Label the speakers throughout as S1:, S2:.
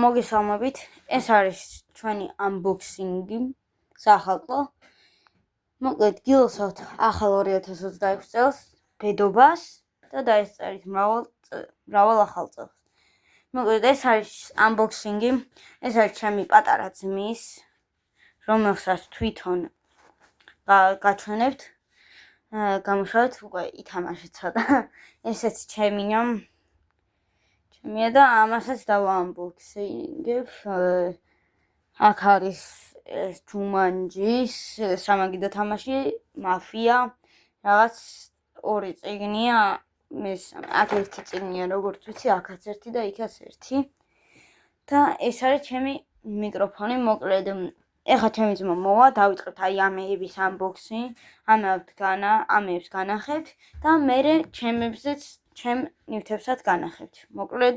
S1: მოგესალმებით. ეს არის ჩვენი unboxing-ი სახალხო. მოკლედ გილოცავთ ახალ 2026 წელს, ბედობას და დაესწრით მრავალ ახალ წელს. მოკლედ ეს არის unboxing-ი. ეს არის ჩემი პატარა ძმის, რომელსაც თვითონ გაჩვენებთ. გამუშავეთ უკვე ითამაშეთ ცოტა. ესეც ჩემია და ამასაც დავაunboxing-ებ. აქ არის ჯუმანჯის სამაგიდო თამაში, მაფია, რაღაც ორი წიგნია, აქ ერთი წიგნია, როგორც ვიცი, აქაც ერთი და იქაც ერთი. და ეს არის ჩემი მიკროფონი, მოკლედ ეხლა ჩემი ძმა მოვა, დავიწყებთ აი ამების unboxing, ამებს განახებთ და მერე ჩემებზეც ჩემ ნივთებსაც განახებთ. მოკლედ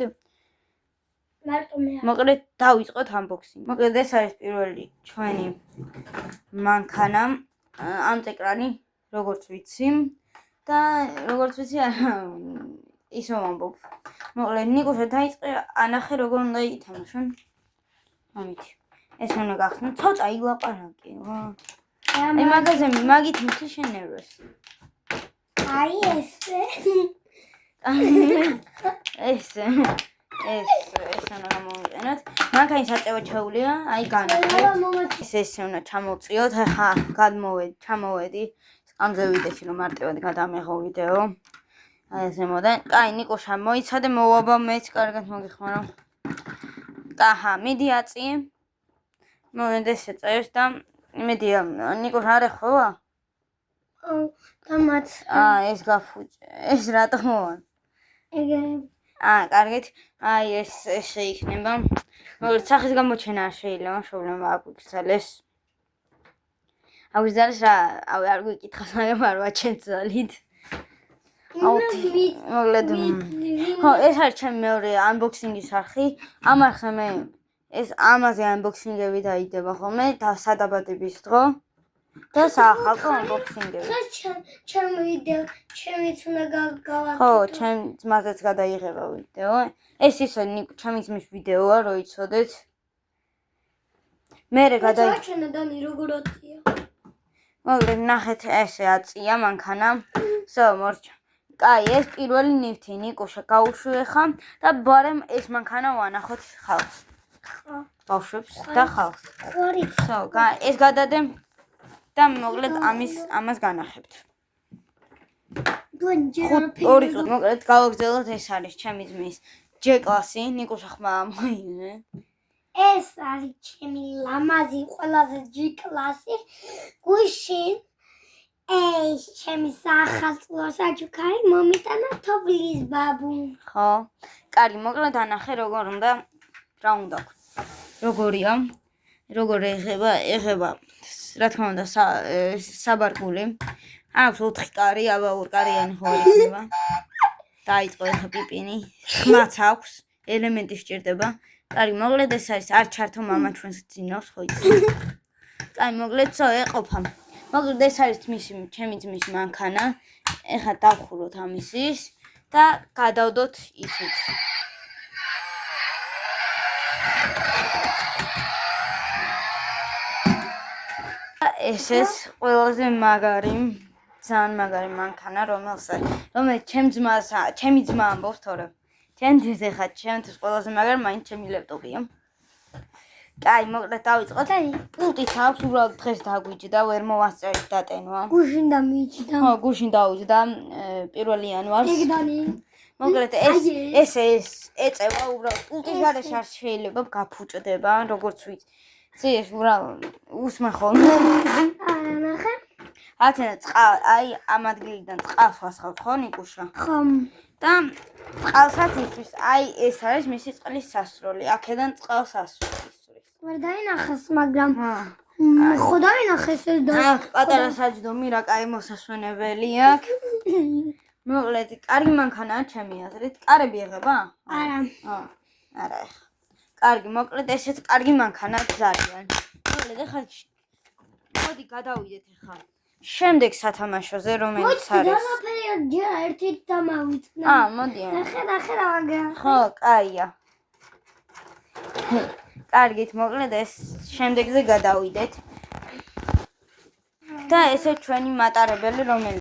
S1: დავიწყოთ unboxing. მოკლედ ეს არის პირველი ჩვენი მანქანა, ამწეკრანი, როგორც ვიცი და როგორც ვიცი ისო ვამბობ. მოკლედ ნიკუშა დაიწყე, ანახე როგორ უნდა ითამაშონ. ამით. ეს უნდა გახსნათ, ცოტა ილაპარაკე. აი მაგაზე მაგით მთლი შენერვეს.
S2: აი ესე.
S1: ეს უნდა გამოვიყენოთ. მანქანის აწევა ჩაულია, აი განახეთ. ეს უნდა ჩამოვწიოთ. ახლა ჩამოვედი ამზე ვიდეოში რომ მარტივად გადამეღო ვიდეო. აი ესე მოდე. კაი ნიკუშა მოიცადე, მოვაბა მეც კარგად მოგიხმარო. აჰა, მიდი აწიე. მოვიდე შეწევს და იმედია ნიკუშა არ ეხოვა?
S2: დამაც.
S1: ეს გაფუჭე. ეს რატომაა?
S2: ეგრე.
S1: კარგით. აი ეს შეიქნება. მოკლედ სახის გამოჩენა შეიძლება, პრობლემა არ გვიქცალეს. აუზარს რა, არ გვიკითხავს, მაგრამ არ ვაჩენცალით. მოკლედ ეს არის ჩემი მეორე unboxing-ის არხი. ამ არხზე მე ამაზე unboxing-ები დაიდება ხოლმე და სადაბადების დრო და სახალხო unboxing-ები.
S2: ჩემიც უნდა გავაკეთო.
S1: ხო, ჩემ ძმაზეც გადაიღება ვიდეო. ეს ისე ჩემი ძმის ვიდეოა, რო იცოდეთ. მერე
S2: გადაიჩვენა დანი როგორ აწია.
S1: მოკლედ ნახეთ, ესე აწია მანქანა. მორჩა. კაი, ეს პირველი ნივთი ნიკუშა გაუშვი ხა და ბარემ ეს მანქანა ვანახოთ ხალხს. ბავშვებს და ხალხს. ეს გადადე და მოკლედ ამას განახებთ. ორი წუთი მოკლედ გავაგზავნოთ. ეს არის ჩემი ძმის J კლასი, ნიკუშა ხმა მოიგე.
S2: ეს არის ჩემი ლამაზი ყველაზე J კლასი. გუშინ ეს ჩემი სახალხო საჩუქარი მომიტანა თოვლის ბაბუ.
S1: ხო. კარგი, მოკლედ ანახე როგორ უნდა რა უნდა ვქო. როგორია? როგორ ეხება რა თქმა უნდა საბარგული. აქვს 4 კარი, აბა 2 კარიანი ხო იქნება. დაიწყო ეხა პიპინი. ხმაც აქვს, ელემენტი სჭირდება. კარგი, მოკლედ ეს არის არ ჩართო მამა ჩვენს ძინავს ხო იცი. კაი, მოკლედ ეყოფა. მოკლედ ეს არის ჩემი ძმის მანქანა. ეხა დავხუროთ ამისის და გადავდოთ ისიც. ეს ყველაზე მაგარი, ძალიან მაგარი მანქანა, რომელიც ჩემი ძმა ამბობს, თორე ჩემთვის ეხა ჩემთვის ყველაზე მაგარი მაინც ჩემი ლეპტოპია. კაი, მოკლედ დავიწყოთ. პულტიც აქვს, უბრალოდ დღეს დაგვიჯდა, ვერ მოვასწრეთ დატენვა.
S2: გუშინ დამიჯდა.
S1: ხო, გუშინ დაუჯდა 1 იანვარს.
S2: ეგდანი.
S1: მოკლედ ეს ეწევა უბრალოდ პულტის გარეშე არ შეიძლება გაფუჭდება, როგორც ვიცი. ეს უბრალოდ უსმენ ხოლმე.
S2: ნახე.
S1: აქედან აი ამ ადგილიდან წყალს ვასხავთ ხო ნიკუშა?
S2: ხო.
S1: და წყალსაც ისთვის, აი ეს არის მისი წყლის სასროლი. აქედან წყალს ასვრის.
S2: ვერ დაინახეს, მაგრამ ხო დაინახეს ეს და
S1: პატარა საჯდომი რა კაი მოსასვენებელი აქვს. მოკლედ კარგი მანქანაა ჩემი აზრით. კარები იღება?
S2: არა.
S1: არა ეხა. კარგი, მოკლედ ესეც კარგი მანქანაა ძალიან. მოკლედ ეხლა მოდი გადავიდეთ ეხლა შემდეგ სათამაშოზე, რომელიც არის.
S2: მოდი ერთით დამავიწყნე.
S1: მოდი.
S2: ნახე რა მაგა.
S1: ხო, კაია. კარგით, მოკლედ ეს შემდეგზე გადავიდეთ. და ესე ჩვენი მატარებელი, რომელიც